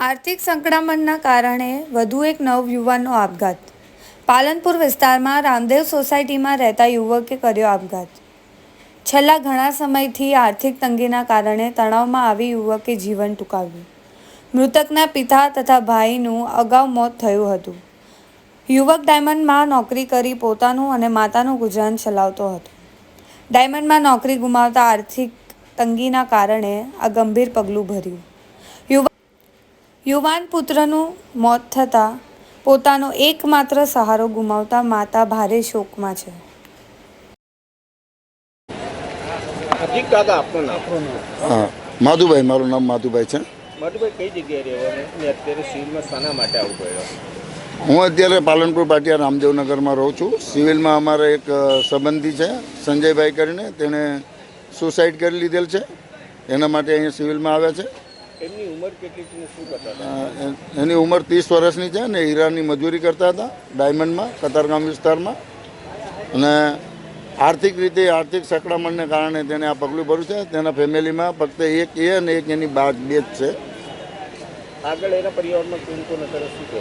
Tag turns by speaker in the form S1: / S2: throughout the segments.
S1: આર્થિક સંકળામણના કારણે વધુ એક નવયુવાનનો આપઘાત. પાલનપુર વિસ્તારમાં રામદેવ સોસાયટીમાં રહેતા યુવકે કર્યો આપઘાત. છેલ્લા ઘણા સમયથી આર્થિક તંગીના કારણે તણાવમાં આવી યુવકે જીવન ટૂંકાવ્યું. મૃતકના પિતા તથા ભાઈનું અગાઉ મોત થયું હતું. યુવક ડાયમંડમાં નોકરી કરી પોતાનું અને માતાનું ગુજરાન ચલાવતો હતો. ડાયમંડમાં નોકરી ગુમાવતા આર્થિક તંગીના કારણે આ ગંભીર પગલું ભર્યું. યુવાન પુત્રનું મોત થતાં પોતાનો એકમાત્ર સહારો ગુમાવતા માતા ભારે શોકમાં છે.
S2: હા, માધુભાઈ, મારું નામ માધુભાઈ છે.
S3: માધુભાઈ, કઈ જગ્યાએ રહેવાનું અને અત્યારે સિવિલમાં શાના માટે આવવું પડ્યું?
S2: હું અત્યારે પાલનપુર પાટિયા રામદેવનગરમાં રહું છું. સિવિલમાં અમારા એક સંબંધી છે સંજયભાઈ કરીને, તેણે સુસાઇડ કરી લીધેલ છે. એના માટે અહીંયા સિવિલમાં આવ્યા છે.
S3: એમની ઉંમર કેટલી છે, શું કરતા હતા?
S2: એની ઉંમર 30 વર્ષની છે ને હીરાની મજૂરી કરતા હતા ડાયમંડમાં, કતારગામ વિસ્તારમાં. અને આર્થિક રીતે આર્થિક સંકળામણને કારણે તેને આ પગલું ભર્યું છે. તેના ફેમિલીમાં ફક્ત એક એ અને એક એની બે જ છે.
S3: આગળ એના પરિવારમાં કોણ કોણ હતા, શું કહે?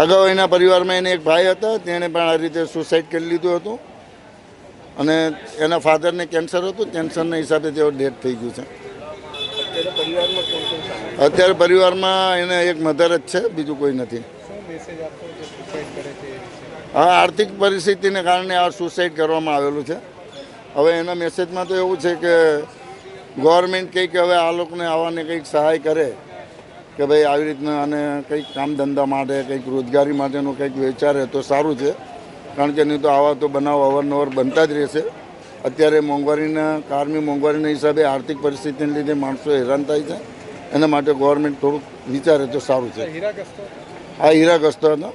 S2: અગાઉ એના પરિવારમાં એને એક ભાઈ હતા, તેણે પણ આ રીતે સુસાઇડ કરી લીધું હતું. અને એના ફાધરને કેન્સર હતું, કેન્સરના હિસાબે તેઓ ડેથ થઈ ગયું છે. અત્યારે પરિવારમાં એને એક મધર જ છે, બીજું કોઈ નથી. હા, આર્થિક પરિસ્થિતિને કારણે આ સુસાઇડ કરવામાં આવેલું છે. હવે એના મેસેજમાં તો એવું છે કે ગવર્મેન્ટ કંઈક હવે આ લોકોને આવવાને કંઈક સહાય કરે કે ભાઈ આવી રીતના અને કંઈક કામ ધંધા માટે કંઈક રોજગારી માટેનું કંઈક વિચારે તો સારું છે. કારણ કે નહીં તો આવા તો બનાવ અવારનવાર બનતા જ રહેશે. અત્યારે કારની મોંઘવારીના હિસાબે આર્થિક પરિસ્થિતિને લીધે માણસો હેરાન થાય છે. એના માટે ગવર્મેન્ટ થોડુંક વિચારે તો સારું છે. હા, હીરાગ્રસ્ત હતા.